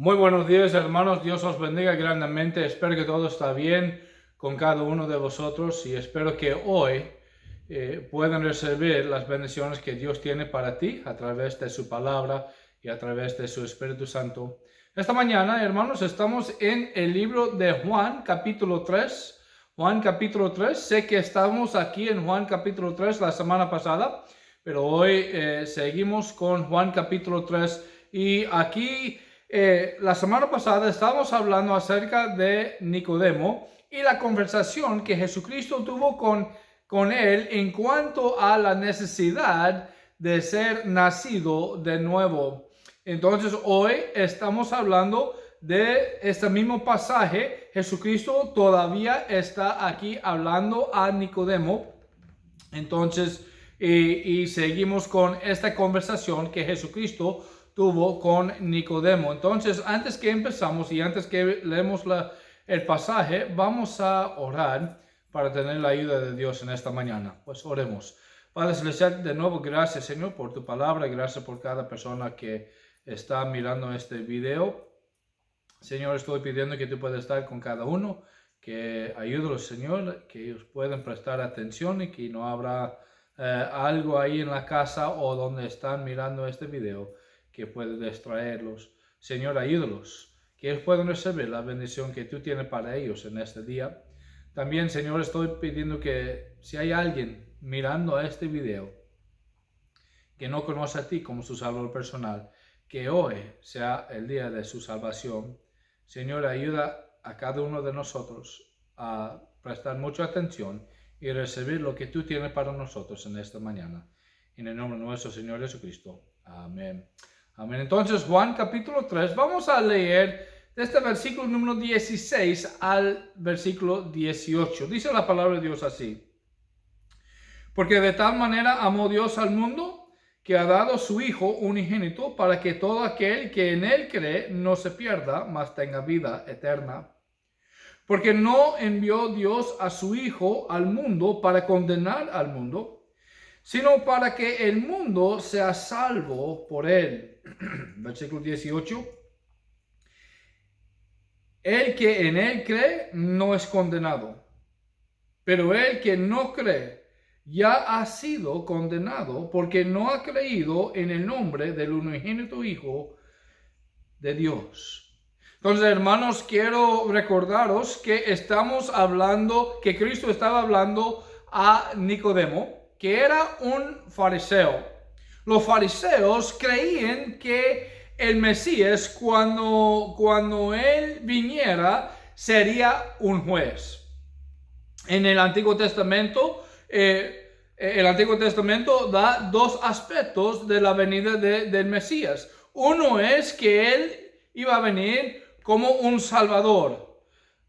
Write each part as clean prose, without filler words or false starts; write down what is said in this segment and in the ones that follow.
Muy buenos días, hermanos. Dios os bendiga grandemente. Espero que todo está bien con cada uno de vosotros y espero que hoy puedan recibir las bendiciones que Dios tiene para ti a través de su palabra y a través de su Espíritu Santo. Esta mañana, hermanos, estamos en el libro de Juan, capítulo 3. Juan, capítulo 3. Sé que estamos aquí en Juan, capítulo 3 la semana pasada, pero hoy seguimos con Juan, capítulo 3. Y aquí... la semana pasada estábamos hablando acerca de Nicodemo y la conversación que Jesucristo tuvo con él en cuanto a la necesidad de ser nacido de nuevo. Entonces hoy estamos hablando de este mismo pasaje. Jesucristo todavía está aquí hablando a Nicodemo. Entonces, y seguimos con esta conversación que Jesucristo tuvo con Nicodemo. Entonces, antes que empezamos y antes que leemos el pasaje, vamos a orar para tener la ayuda de Dios en esta mañana. Pues oremos. Padre Celestial, de nuevo, gracias, Señor, por tu palabra. Gracias por cada persona que está mirando este video. Señor, estoy pidiendo que tú puedas estar con cada uno, que ayúdalos, Señor, que ellos puedan prestar atención y que no habrá algo ahí en la casa o donde están mirando este video que puede distraerlos. Señor, ayúdalos, que ellos puedan recibir la bendición que tú tienes para ellos en este día. También, Señor, estoy pidiendo que si hay alguien mirando este video que no conoce a ti como su Salvador personal, que hoy sea el día de su salvación. Señor, ayuda a cada uno de nosotros a prestar mucha atención y recibir lo que tú tienes para nosotros en esta mañana. En el nombre de nuestro Señor Jesucristo. Amén. Amén. Entonces, Juan capítulo 3, vamos a leer desde el versículo número 16 al versículo 18. Dice la palabra de Dios así. Porque de tal manera amó Dios al mundo, que ha dado su Hijo unigénito, para que todo aquel que en él cree no se pierda, mas tenga vida eterna. Porque no envió Dios a su Hijo al mundo para condenar al mundo, sino para que el mundo sea salvo por él. Versículo 18. El que en él cree no es condenado, pero el que no cree ya ha sido condenado porque no ha creído en el nombre del unigénito Hijo de Dios. Entonces, hermanos, quiero recordaros que estamos hablando, que Cristo estaba hablando a Nicodemo, que era un fariseo. Los fariseos creían que el Mesías, cuando él viniera, sería un juez. En el Antiguo Testamento, el Antiguo Testamento da dos aspectos de la venida del Mesías. Uno es que él iba a venir como un salvador,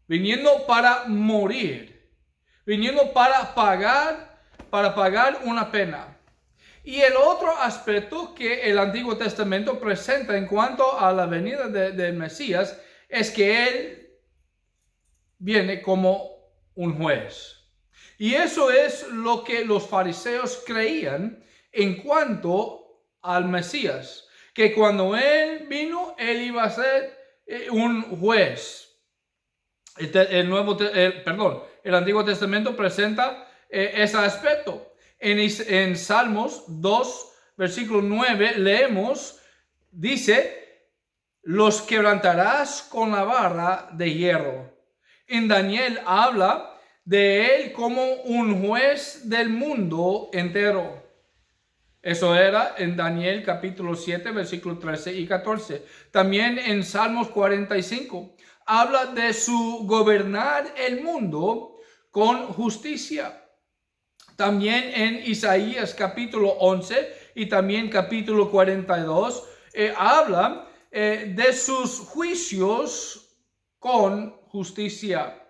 viniendo para morir, viniendo para pagar una pena. Y el otro aspecto que el Antiguo Testamento presenta en cuanto a la venida del Mesías es que él viene como un juez. Y eso es lo que los fariseos creían en cuanto al Mesías, que cuando él vino, él iba a ser un juez. El Antiguo Testamento presenta ese aspecto. En Salmos 2, versículo 9, leemos, dice, los quebrantarás con la vara de hierro. En Daniel habla de él como un juez del mundo entero. Eso era en Daniel capítulo 7, versículos 13 y 14. También en Salmos 45 habla de su gobernar el mundo con justicia. También en Isaías capítulo 11 y también capítulo 42 habla de sus juicios con justicia.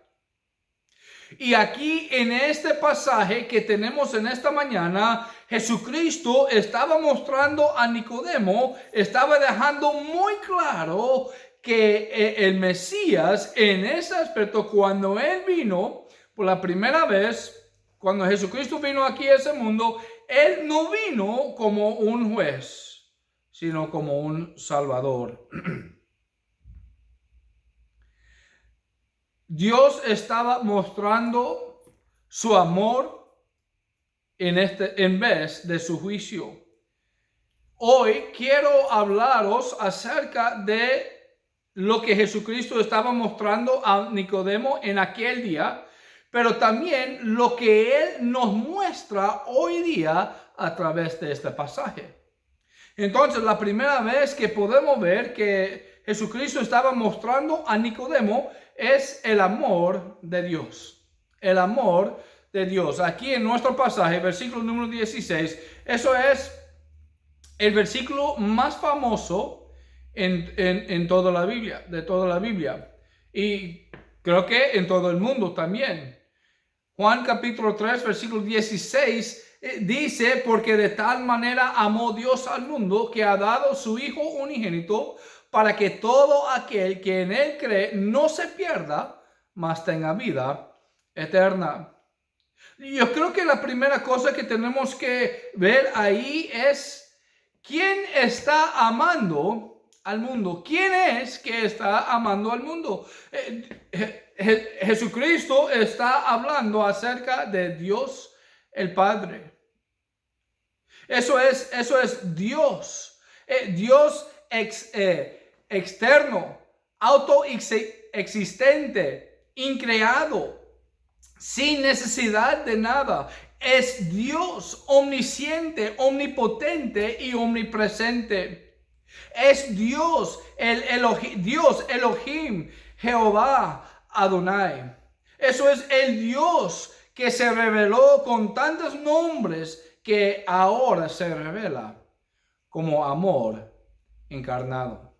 Y aquí en este pasaje que tenemos en esta mañana, Jesucristo estaba mostrando a Nicodemo, estaba dejando muy claro que el Mesías en ese aspecto, cuando él vino por la primera vez, cuando Jesucristo vino aquí a ese mundo, él no vino como un juez, sino como un salvador. Dios estaba mostrando su amor en vez de su juicio. Hoy quiero hablaros acerca de lo que Jesucristo estaba mostrando a Nicodemo en aquel día, pero también lo que Él nos muestra hoy día a través de este pasaje. Entonces, la primera vez que podemos ver que Jesucristo estaba mostrando a Nicodemo es el amor de Dios. El amor de Dios. Aquí en nuestro pasaje, versículo número 16, eso es el versículo más famoso en toda la Biblia, de toda la Biblia. Y creo que en todo el mundo también. Juan capítulo 3, versículo 16 dice, porque de tal manera amó Dios al mundo que ha dado su Hijo unigénito para que todo aquel que en Él cree no se pierda, mas tenga vida eterna. Yo creo que la primera cosa que tenemos que ver ahí es quién está amando al mundo. ¿Quién es que está amando al mundo? Jesucristo está hablando acerca de Dios el Padre. Eso es Dios. Dios externo, autoexistente, increado, sin necesidad de nada. Es Dios omnisciente, omnipotente y omnipresente. Es Dios, Dios Elohim, Jehová Adonai. Eso es el Dios que se reveló con tantos nombres que ahora se revela como amor encarnado.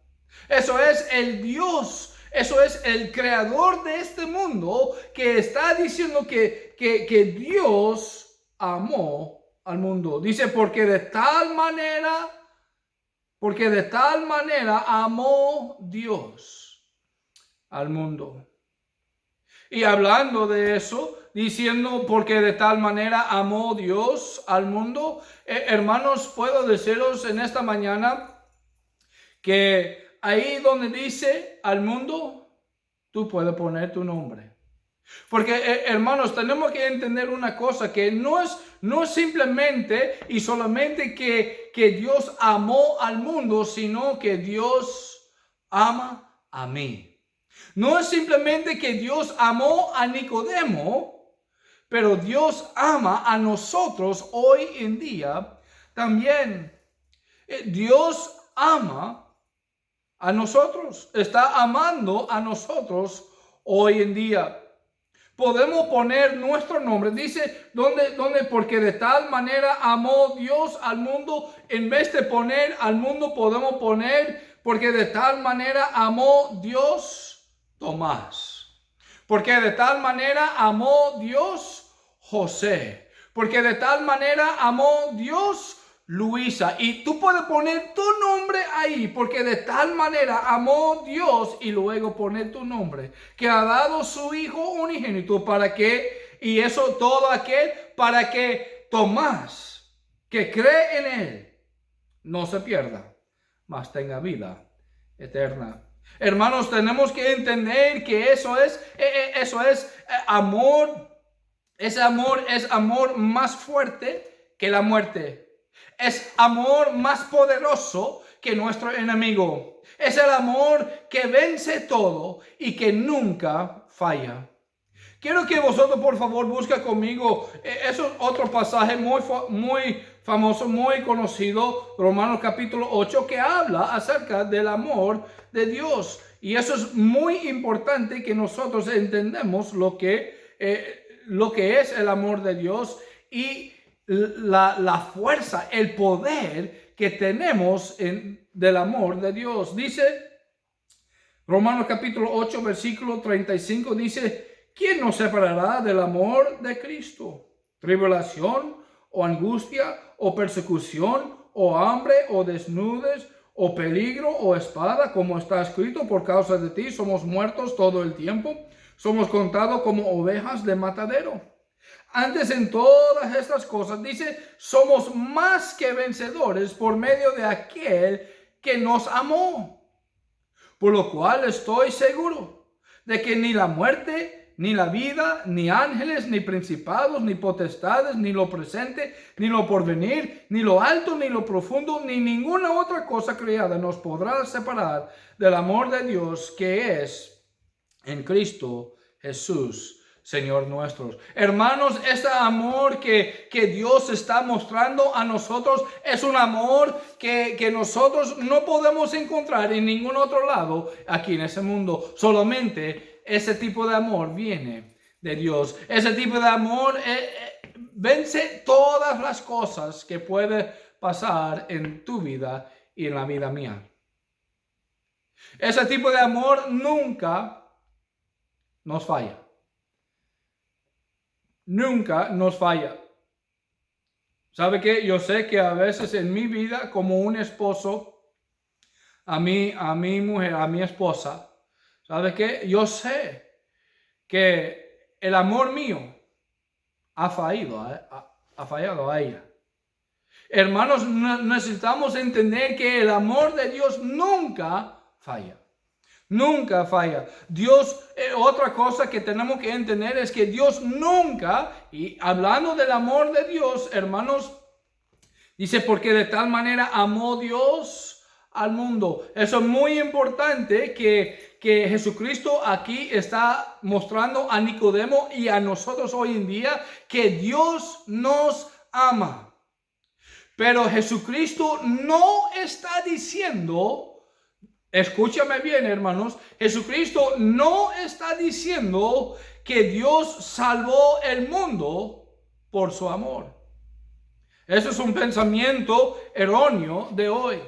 Eso es el Dios, eso es el creador de este mundo que está diciendo que Dios amó al mundo. Dice, porque de tal manera amó Dios al mundo. Y hablando de eso, diciendo porque de tal manera amó Dios al mundo, hermanos, puedo deciros en esta mañana que ahí donde dice al mundo, tú puedes poner tu nombre. Porque hermanos, tenemos que entender una cosa, que no es simplemente y solamente que Dios amó al mundo, sino que Dios ama a mí. No es simplemente que Dios amó a Nicodemo, pero Dios ama a nosotros hoy en día también. Dios ama a nosotros, está amando a nosotros hoy en día. Podemos poner nuestro nombre. Dice, ¿dónde? Porque de tal manera amó Dios al mundo. En vez de poner al mundo, podemos poner, porque de tal manera amó Dios Tomás. Porque de tal manera amó Dios José. Porque de tal manera amó Dios Luisa. Y tú puedes poner tu nombre ahí, porque de tal manera amó Dios, y luego poner tu nombre, que ha dado su Hijo unigénito para que, y eso todo aquel, para que Tomás, que cree en Él, no se pierda, mas tenga vida eterna. Hermanos, tenemos que entender que eso es amor. Ese amor es amor más fuerte que la muerte. Es amor más poderoso que nuestro enemigo. Es el amor que vence todo y que nunca falla. Quiero que vosotros, por favor, busquen conmigo. Eso es otro pasaje muy famoso, muy conocido, Romanos capítulo 8, que habla acerca del amor de Dios. Y eso es muy importante, que nosotros entendamos lo que es el amor de Dios y la fuerza, el poder que tenemos del amor de Dios. Dice Romanos capítulo 8, versículo 35, dice, ¿quién nos separará del amor de Cristo? ¿Tribulación o angustia o persecución o hambre o desnudez o peligro o espada? Como está escrito, por causa de ti somos muertos todo el tiempo. Somos contados como ovejas de matadero. Antes, en todas estas cosas, dice, somos más que vencedores por medio de aquel que nos amó. Por lo cual estoy seguro de que ni la muerte, ni la vida, ni ángeles, ni principados, ni potestades, ni lo presente, ni lo porvenir, ni lo alto, ni lo profundo, ni ninguna otra cosa creada nos podrá separar del amor de Dios que es en Cristo Jesús, Señor nuestro. Hermanos, este amor que Dios está mostrando a nosotros es un amor que nosotros no podemos encontrar en ningún otro lado aquí en ese mundo. Solamente ese tipo de amor viene de Dios. Ese tipo de amor vence todas las cosas que puede pasar en tu vida y en la vida mía. Ese tipo de amor nunca nos falla. Nunca nos falla. ¿Sabe qué? Yo sé que a veces en mi vida, como un esposo, a mi mujer, a mi esposa, ¿sabe qué? Yo sé que el amor mío ha fallado a ella. Hermanos, necesitamos entender que el amor de Dios nunca falla. Nunca falla. Dios, otra cosa que tenemos que entender es que Dios nunca, y hablando del amor de Dios, hermanos, dice, porque de tal manera amó Dios al mundo. Eso es muy importante que Jesucristo aquí está mostrando a Nicodemo y a nosotros hoy en día que Dios nos ama. Pero Jesucristo no está diciendo, escúchame bien, hermanos, Jesucristo no está diciendo que Dios salvó el mundo por su amor. Eso es un pensamiento erróneo de hoy.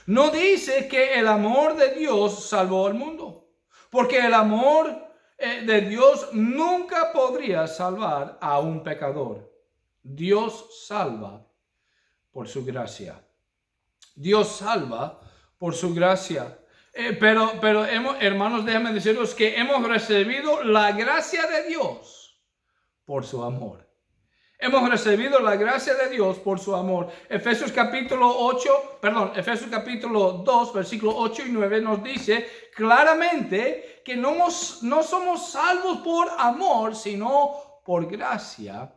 No dice que el amor de Dios salvó el mundo, porque el amor de Dios nunca podría salvar a un pecador. Dios salva por su gracia. Dios salva por su gracia. Pero hermanos, déjenme deciros que hemos recibido la gracia de Dios por su amor. Hemos recibido la gracia de Dios por su amor. Efesios capítulo 2, versículos 8 y 9 nos dice claramente que no somos salvos por amor, sino por gracia,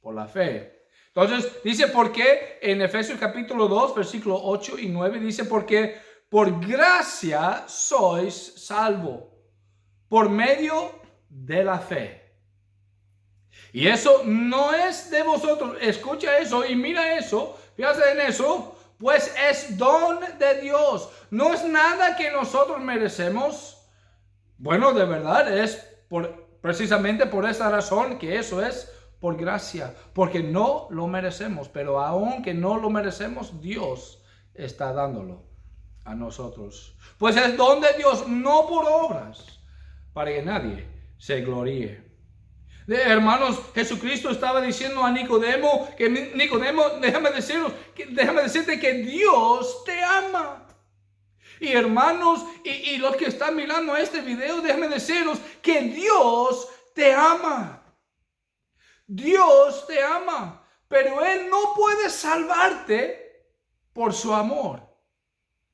por la fe. Entonces dice porque en Efesios capítulo 2, versículos 8 y 9 dice porque por gracia sois salvos por medio de la fe. Y eso no es de vosotros. Escucha eso y mira eso. Fíjate en eso. Pues es don de Dios. No es nada que nosotros merecemos. Bueno, de verdad es precisamente por esa razón que eso es por gracia. Porque no lo merecemos. Pero aunque no lo merecemos, Dios está dándolo a nosotros. Pues es don de Dios, no por obras, para que nadie se gloríe. Hermanos, Jesucristo estaba diciendo a Nicodemo que Nicodemo, déjame decirte que Dios te ama. Y hermanos, y los que están mirando este video, déjame deciros que Dios te ama. Dios te ama, pero Él no puede salvarte por su amor.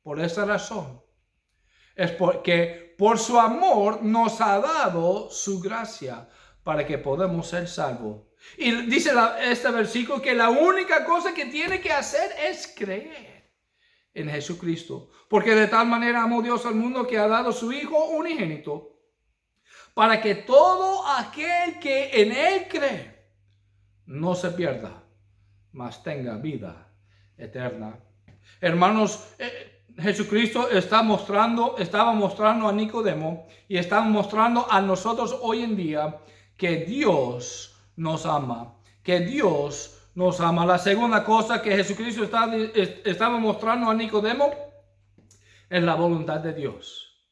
Por esa razón. Es porque por su amor nos ha dado su gracia para que podamos ser salvos. Y dice este versículo que la única cosa que tiene que hacer es creer en Jesucristo. Porque de tal manera amó Dios al mundo que ha dado su Hijo unigénito para que todo aquel que en Él cree no se pierda, mas tenga vida eterna. Hermanos, Jesucristo estaba mostrando a Nicodemo y está mostrando a nosotros hoy en día que Dios nos ama, que Dios nos ama. La segunda cosa que Jesucristo estaba mostrando a Nicodemo es la voluntad de Dios.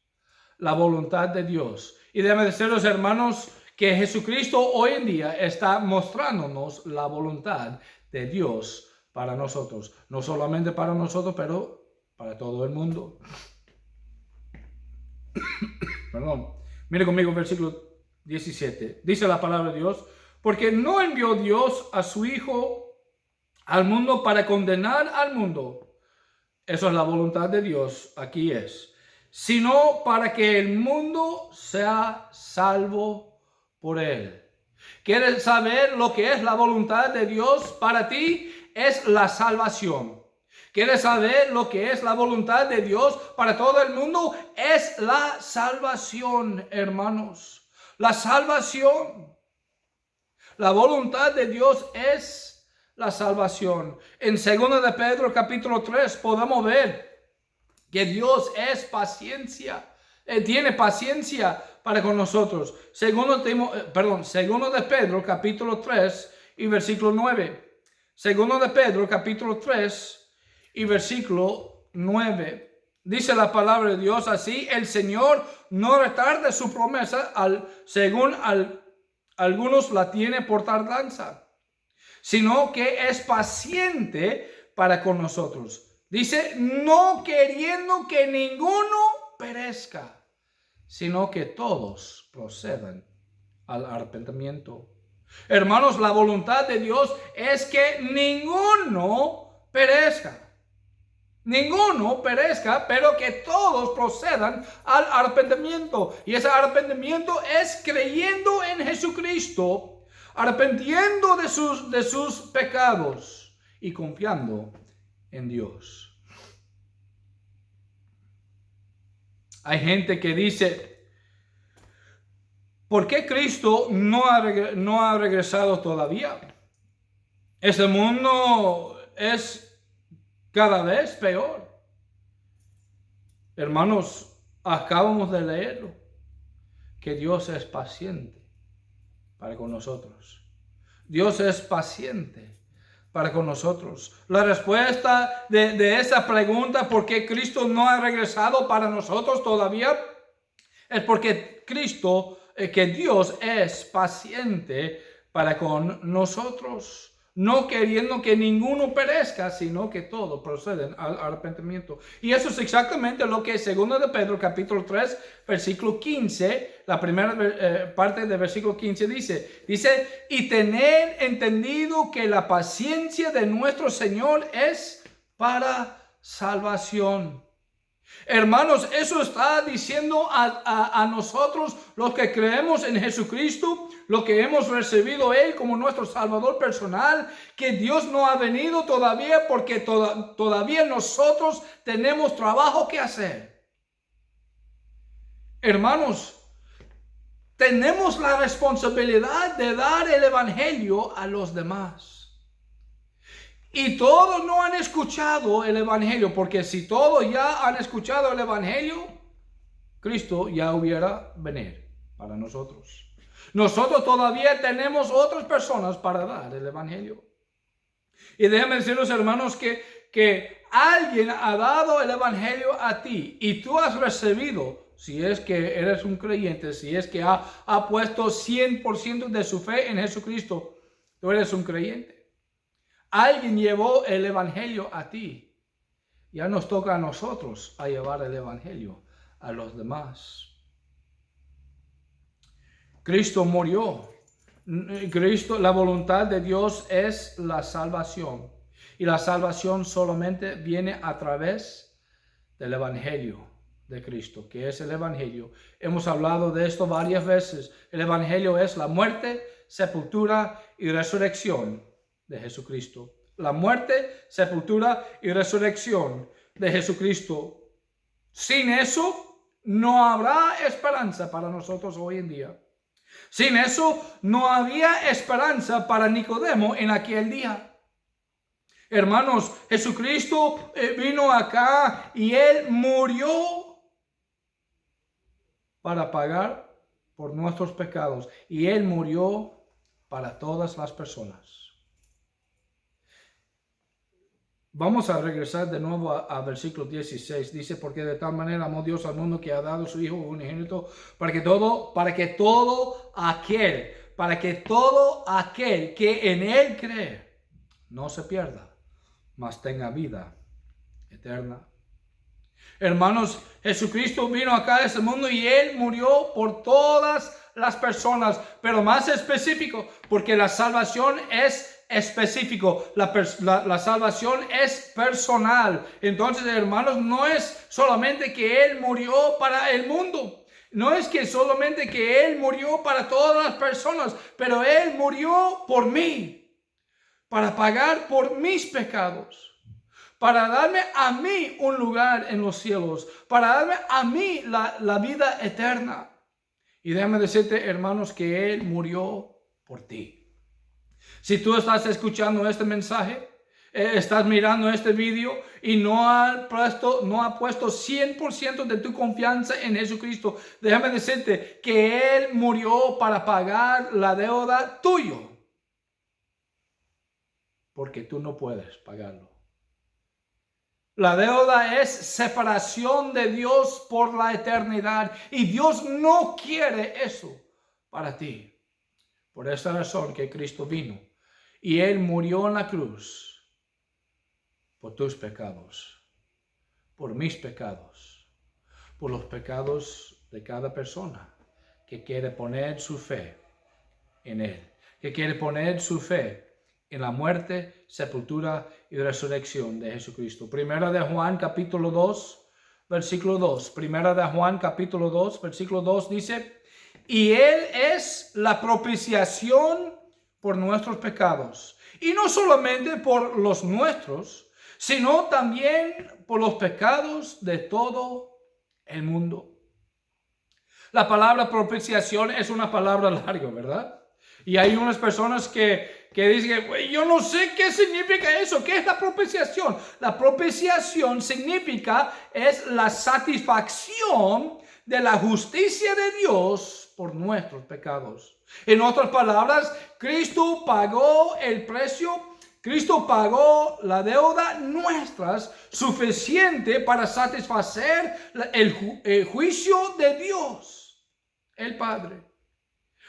La voluntad de Dios. Y déjame decirles, hermanos, que Jesucristo hoy en día está mostrándonos la voluntad de Dios para nosotros. No solamente para nosotros, pero para todo el mundo. Perdón. Mire conmigo el versículo 17. Dice la palabra de Dios. Porque no envió Dios a su Hijo al mundo para condenar al mundo. Eso es la voluntad de Dios. Aquí es. sino para que el mundo sea salvo por él. ¿Quieres saber lo que es la voluntad de Dios para ti? Es la salvación. ¿Quieres saber lo que es la voluntad de Dios para todo el mundo? Es la salvación, hermanos. La salvación. La voluntad de Dios es la salvación. En 2 de Pedro capítulo 3 podemos ver que Dios es paciencia. Tiene paciencia para con nosotros. Segundo de Pedro capítulo 3 y versículo 9. Segundo de Pedro capítulo 3 y versículo 9. Dice la palabra de Dios así: el Señor no retarda su promesa, según algunos la tiene por tardanza, sino que es paciente para con nosotros. Dice, no queriendo que ninguno perezca, sino que todos procedan al arrepentimiento. Hermanos, la voluntad de Dios es que ninguno perezca. Ninguno perezca, pero que todos procedan al arrepentimiento. Y ese arrepentimiento es creyendo en Jesucristo, arrepentiendo de sus pecados y confiando en Dios. Hay gente que dice, ¿por qué Cristo no ha regresado todavía? Este mundo es cada vez peor. Hermanos, acabamos de leerlo, que Dios es paciente para con nosotros. Dios es paciente para con nosotros. La respuesta de esa pregunta, ¿por qué Cristo no ha regresado para nosotros todavía? Es porque que Dios es paciente para con nosotros, no queriendo que ninguno perezca, sino que todos proceden al arrepentimiento. Y eso es exactamente lo que 2 de Pedro capítulo 3, versículo 15, la primera parte del versículo 15 dice, y tener entendido que la paciencia de nuestro Señor es para salvación. Hermanos, eso está diciendo a nosotros, los que creemos en Jesucristo, lo que hemos recibido Él como nuestro Salvador personal, que Dios no ha venido todavía porque todavía nosotros tenemos trabajo que hacer. Hermanos, tenemos la responsabilidad de dar el Evangelio a los demás. Y todos no han escuchado el Evangelio, porque si todos ya han escuchado el Evangelio, Cristo ya hubiera venido para nosotros. Nosotros todavía tenemos otras personas para dar el Evangelio. Y déjenme decirles, hermanos, que alguien ha dado el Evangelio a ti y tú has recibido, si es que eres un creyente, si es que ha puesto 100% de su fe en Jesucristo, tú eres un creyente. Alguien llevó el Evangelio a ti. Ya nos toca a nosotros a llevar el Evangelio a los demás. Cristo murió. La voluntad de Dios es la salvación. Y la salvación solamente viene a través del Evangelio de Cristo, que es el Evangelio. Hemos hablado de esto varias veces. El Evangelio es la muerte, sepultura y resurrección de Jesucristo. La muerte, sepultura y resurrección de Jesucristo. Sin eso no habrá esperanza para nosotros hoy en día. Sin eso no había esperanza para Nicodemo en aquel día. Hermanos, Jesucristo vino acá y Él murió para pagar por nuestros pecados. Y Él murió para todas las personas. Vamos a regresar de nuevo a versículo 16. Dice, porque de tal manera amó Dios al mundo que ha dado su Hijo unigénito, para que todo aquel que en Él cree no se pierda, mas tenga vida eterna. Hermanos, Jesucristo vino acá a este mundo y Él murió por todas las personas, pero más específico, porque la salvación es específico. La salvación es personal. Entonces, hermanos, no es solamente que Él murió para el mundo. No es que solamente que Él murió para todas las personas, pero Él murió por mí, para pagar por mis pecados, para darme a mí un lugar en los cielos, para darme a mí la vida eterna. Y déjame decirte, hermanos, que Él murió por ti. Si tú estás escuchando este mensaje, estás mirando este video y no ha puesto 100% de tu confianza en Jesucristo, déjame decirte que Él murió para pagar la deuda tuya, porque tú no puedes pagarlo. La deuda es separación de Dios por la eternidad y Dios no quiere eso para ti. Por esta razón que Cristo vino y Él murió en la cruz por tus pecados, por mis pecados, por los pecados de cada persona que quiere poner su fe en Él, que quiere poner su fe en la muerte, sepultura y resurrección de Jesucristo. Primera de Juan capítulo 2, versículo 2. Primera de Juan capítulo 2, versículo 2 dice: y Él es la propiciación por nuestros pecados. Y no solamente por los nuestros, sino también por los pecados de todo el mundo. La palabra propiciación es una palabra larga, ¿verdad? Y hay unas personas que dicen, yo no sé qué significa eso. ¿Qué es la propiciación? La propiciación significa es la satisfacción de la justicia de Dios por nuestros pecados. En otras palabras, Cristo pagó el precio. Cristo pagó la deuda nuestra suficiente para satisfacer el juicio de Dios, el Padre.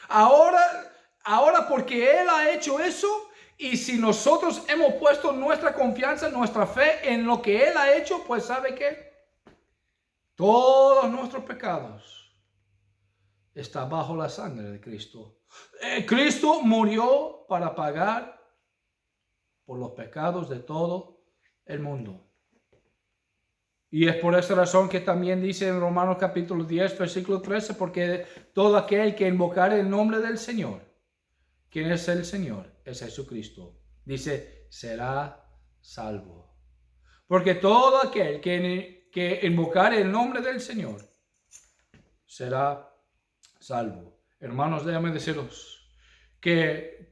Ahora porque Él ha hecho eso, y si nosotros hemos puesto nuestra confianza, nuestra fe en lo que Él ha hecho, pues ¿sabe qué? Todos nuestros pecados están bajo la sangre de Cristo. Cristo murió para pagar por los pecados de todo el mundo. Y es por esa razón que también dice en Romanos capítulo 10, versículo 13, porque todo aquel que invocare el nombre del Señor, ¿quién es el Señor? Es Jesucristo. Dice, será salvo. Porque todo aquel que invocare el nombre del Señor será salvo. Hermanos, déjame deciros que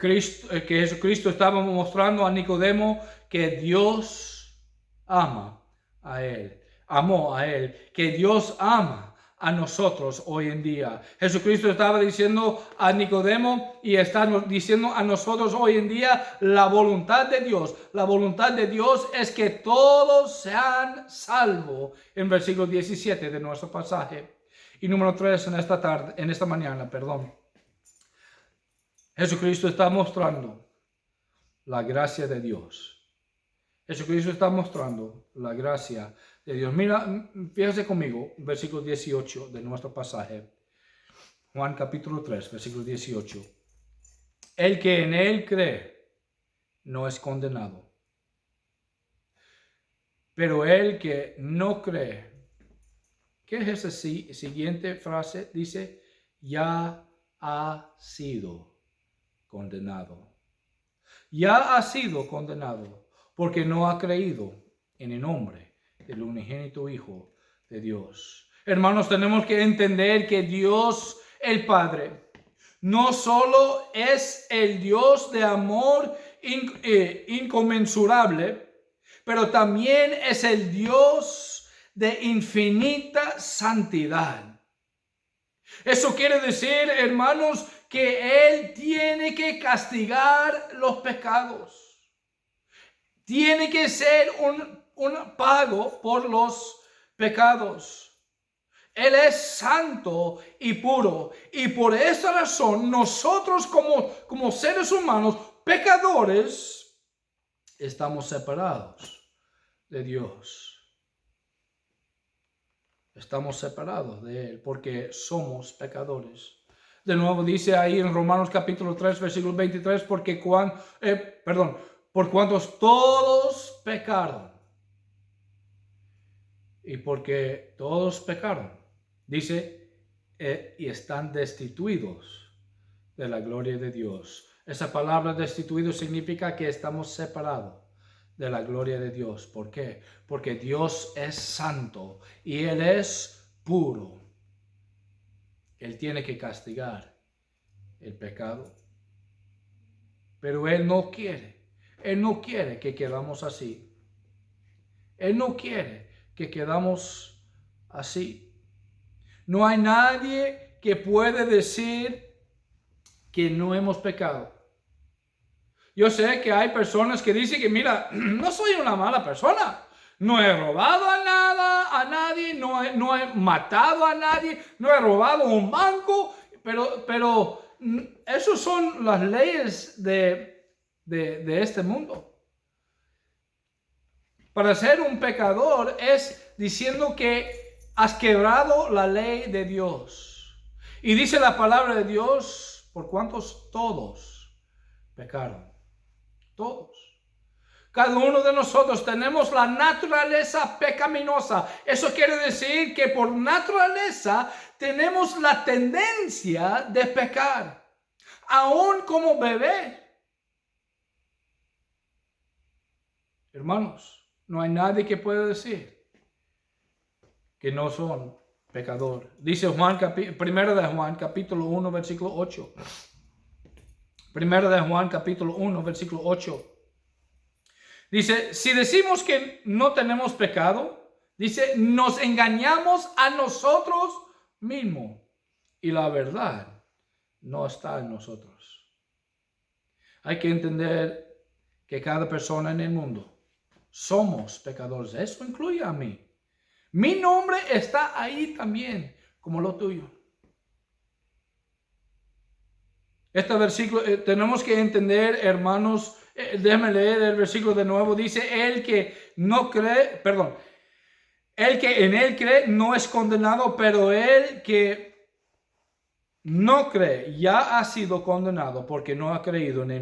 Jesucristo estaba mostrando a Nicodemo que Dios amó a él, que Dios ama a nosotros hoy en día. Jesucristo estaba diciendo a Nicodemo y está diciendo a nosotros hoy en día la voluntad de Dios. La voluntad de Dios es que todos sean salvos, en versículo 17 de nuestro pasaje. Y número 3 en esta mañana. Jesucristo está mostrando la gracia de Dios. Jesucristo está mostrando la gracia de Dios. Mira, fíjese conmigo, versículo 18 de nuestro pasaje. Juan capítulo 3, versículo 18. El que en Él cree no es condenado. Pero el que no cree, ¿qué es esa siguiente frase? Dice, ya ha sido condenado. Ya ha sido condenado porque no ha creído en el nombre del unigénito Hijo de Dios. Hermanos, tenemos que entender que Dios, el Padre, no solo es el Dios de amor inconmensurable, pero también es el Dios de infinita santidad. Eso quiere decir, hermanos, que Él tiene que castigar los pecados. Tiene que ser un pago por los pecados. Él es santo y puro. Y por esa razón, nosotros como seres humanos, pecadores, estamos separados de Dios. Estamos separados de Él porque somos pecadores. De nuevo dice ahí en Romanos capítulo 3, versículo 23, por cuantos todos pecaron. Y porque todos pecaron, dice, y están destituidos de la gloria de Dios. Esa palabra destituido significa que estamos separados de la gloria de Dios. ¿Por qué? Porque Dios es santo y Él es puro. Él tiene que castigar el pecado. Pero Él no quiere que quedamos así. Él no quiere que quedamos así. No hay nadie que puede decir que no hemos pecado. Yo sé que hay personas que dicen que, mira, no soy una mala persona. No he robado a nadie, no he matado a nadie, no he robado un banco, pero esas son las leyes de este mundo. Para ser un pecador es diciendo que has quebrado la ley de Dios. Y dice la palabra de Dios, por cuantos todos pecaron. Todos. Cada uno de nosotros tenemos la naturaleza pecaminosa. Eso quiere decir que por naturaleza tenemos la tendencia de pecar. Aún como bebé. Hermanos, no hay nadie que pueda decir que no son pecadores. Dice Primera de Juan, capítulo 1, versículo 8. Primera de Juan, capítulo 1, versículo 8. Dice, si decimos que no tenemos pecado, dice, nos engañamos a nosotros mismos. Y la verdad no está en nosotros. Hay que entender que cada persona en el mundo somos pecadores. Eso incluye a mí. Mi nombre está ahí también, como lo tuyo. Este versículo tenemos que entender, hermanos. Déjame leer el versículo de nuevo. Dice, el que en él cree no es condenado, pero el que no cree ya ha sido condenado porque no ha creído en el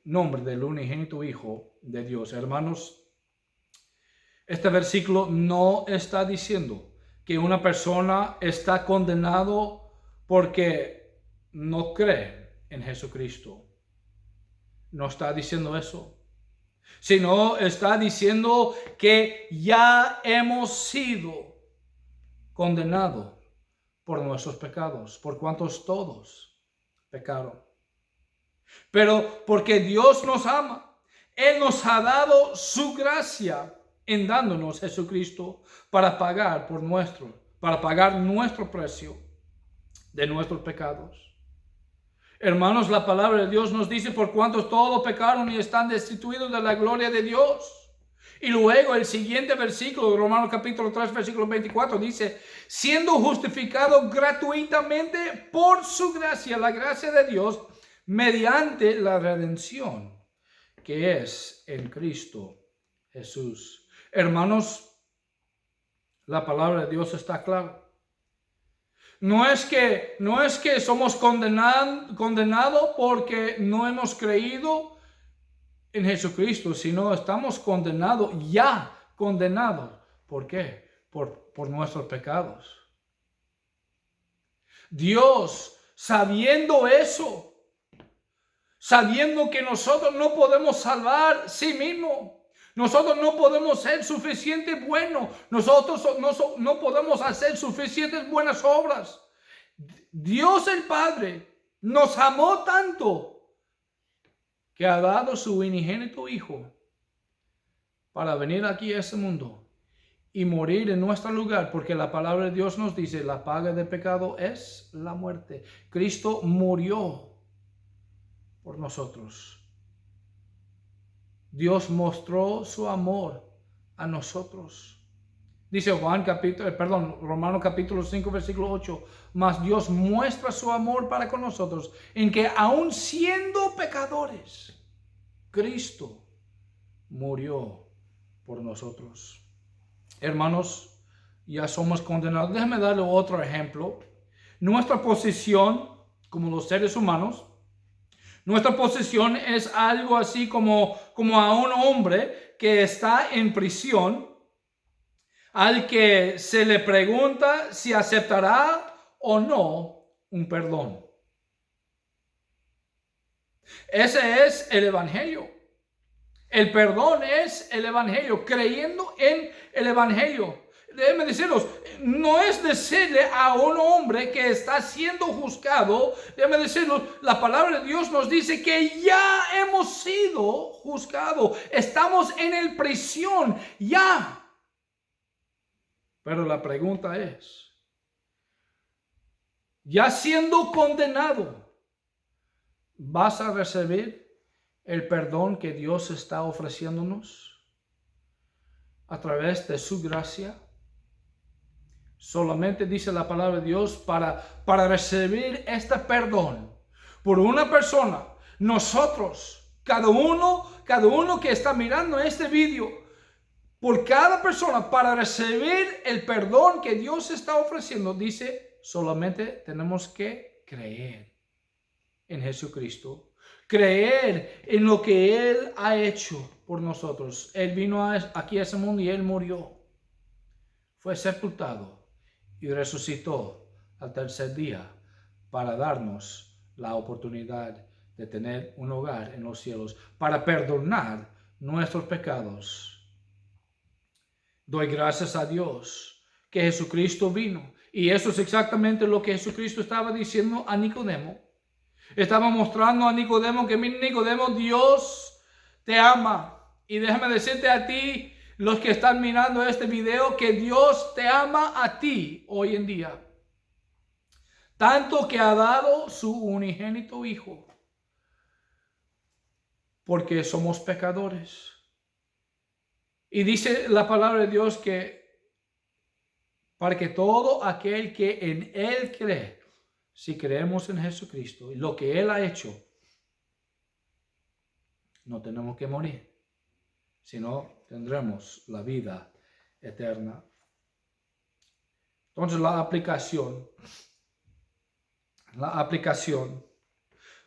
nombre del unigénito Hijo de Dios. Hermanos, este versículo no está diciendo que una persona está condenado porque no cree en Jesucristo. No está diciendo eso, sino está diciendo que ya hemos sido condenados por nuestros pecados, por cuantos todos pecaron. Pero porque Dios nos ama, Él nos ha dado su gracia en dándonos Jesucristo para pagar nuestro precio de nuestros pecados. Hermanos, la palabra de Dios nos dice por cuantos todos pecaron y están destituidos de la gloria de Dios. Y luego el siguiente versículo de Romanos capítulo 3, versículo 24 dice, siendo justificado gratuitamente por su gracia, la gracia de Dios, mediante la redención que es en Cristo Jesús. Hermanos, la palabra de Dios está clara. No es que somos condenados porque no hemos creído en Jesucristo, sino estamos condenados. ¿Por qué? Por nuestros pecados. Dios, sabiendo eso, sabiendo que nosotros no podemos salvar sí mismo, nosotros no podemos ser suficientemente buenos. Nosotros no podemos hacer suficientes buenas obras. Dios el Padre nos amó tanto que ha dado su unigénito Hijo para venir aquí a este mundo y morir en nuestro lugar, porque la palabra de Dios nos dice, la paga del pecado es la muerte. Cristo murió por nosotros. Dios mostró su amor a nosotros. Dice Romanos capítulo 5, versículo 8. Mas Dios muestra su amor para con nosotros en que aun siendo pecadores, Cristo murió por nosotros. Hermanos, ya somos condenados. Déjame darle otro ejemplo. Nuestra posición como los seres humanos, nuestra posición es algo así como a un hombre que está en prisión, al que se le pregunta si aceptará o no un perdón. Ese es el evangelio. El perdón es el evangelio, creyendo en el evangelio. Déjenme decirlos, no es decirle a un hombre que está siendo juzgado, déjenme decirlos, la palabra de Dios nos dice que ya hemos sido juzgados, estamos en el prisión, ya. Pero la pregunta es, ya siendo condenado, ¿vas a recibir el perdón que Dios está ofreciéndonos a través de su gracia? Solamente dice la palabra de Dios para recibir este perdón por una persona. Nosotros, cada uno que está mirando este video, por cada persona, para recibir el perdón que Dios está ofreciendo, dice, solamente tenemos que creer en Jesucristo. Creer en lo que Él ha hecho por nosotros. Él vino aquí a ese mundo y Él murió. Fue sepultado y resucitó al tercer día para darnos la oportunidad de tener un hogar en los cielos, para perdonar nuestros pecados. Doy gracias a Dios que Jesucristo vino, y eso es exactamente lo que Jesucristo estaba diciendo a Nicodemo. Estaba mostrando a Nicodemo que, mira, Nicodemo, Dios te ama. Y déjame decirte a ti, los que están mirando este video, que Dios te ama a ti hoy en día. Tanto que ha dado su unigénito Hijo. Porque somos pecadores. Y dice la palabra de Dios que para que todo aquel que en Él cree, si creemos en Jesucristo y lo que Él ha hecho, no tenemos que morir, sino tendremos la vida eterna. Entonces la aplicación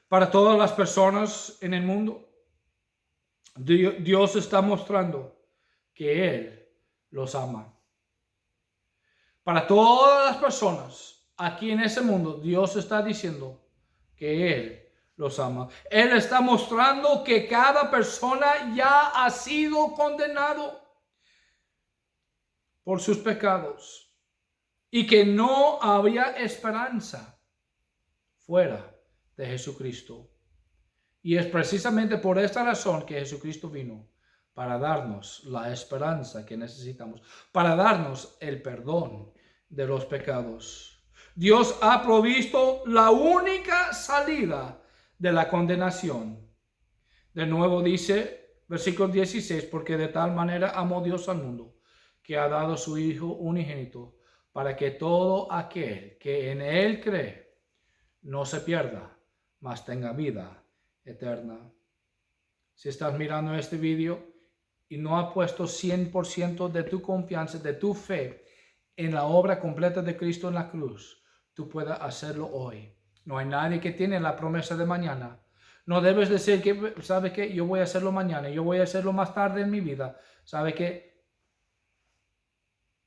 para todas las personas en el mundo, Dios está mostrando que Él los ama. Para todas las personas aquí en ese mundo, Dios está diciendo que Él los ama. Él está mostrando que cada persona ya ha sido condenado por sus pecados y que no había esperanza fuera de Jesucristo. Y es precisamente por esta razón que Jesucristo vino, para darnos la esperanza que necesitamos, para darnos el perdón de los pecados. Dios ha provisto la única salida de la condenación. De nuevo dice, versículo 16, porque de tal manera amó Dios al mundo, que ha dado su Hijo unigénito, para que todo aquel que en Él cree no se pierda, mas tenga vida eterna. Si estás mirando este video y no has puesto 100% de tu confianza, de tu fe en la obra completa de Cristo en la cruz, tú puedes hacerlo hoy. No hay nadie que tiene la promesa de mañana. No debes decir que, ¿sabe qué? Yo voy a hacerlo mañana, yo voy a hacerlo más tarde en mi vida. ¿Sabe qué?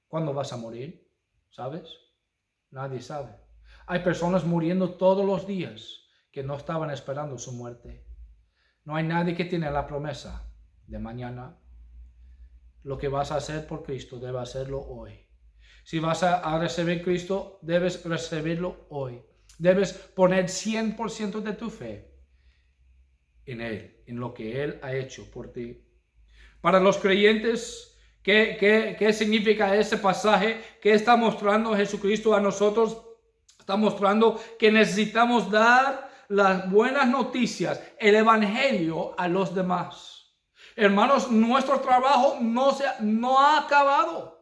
¿Cuándo vas a morir? ¿Sabes? Nadie sabe. Hay personas muriendo todos los días que no estaban esperando su muerte. No hay nadie que tiene la promesa de mañana. Lo que vas a hacer por Cristo, debes hacerlo hoy. Si vas a recibir Cristo, debes recibirlo hoy. Debes poner 100% de tu fe en Él, en lo que Él ha hecho por ti. Para los creyentes, ¿qué significa ese pasaje? ¿Qué está mostrando Jesucristo a nosotros? Está mostrando que necesitamos dar las buenas noticias, el evangelio a los demás. Hermanos, nuestro trabajo no ha acabado.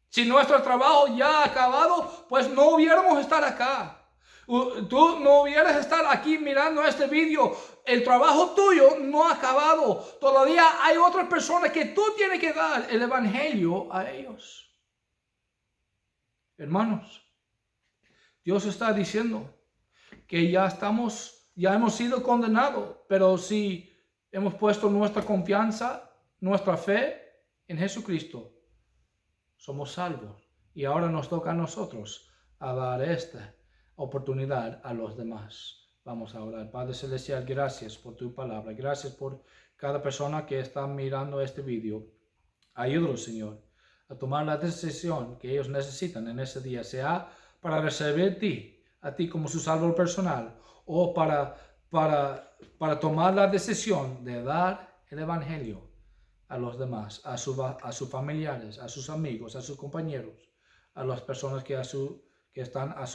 Si nuestro trabajo ya ha acabado, pues no hubiéramos estar acá. Tú no hubieras estar aquí mirando este video. El trabajo tuyo no ha acabado. Todavía hay otras personas que tú tienes que dar el evangelio a ellos. Hermanos, Dios está diciendo que ya hemos sido condenados, pero si hemos puesto nuestra confianza, nuestra fe en Jesucristo, somos salvos. Y ahora nos toca a nosotros a dar esta oportunidad a los demás. Vamos a orar. Padre Celestial, gracias por tu palabra. Gracias por cada persona que está mirando este video. Ayúdalos, Señor, a tomar la decisión que ellos necesitan en ese día, sea para recibir a ti como su salvador personal, o para tomar la decisión de dar el evangelio a los demás, a sus familiares, a sus amigos, a sus compañeros, a las personas que están a su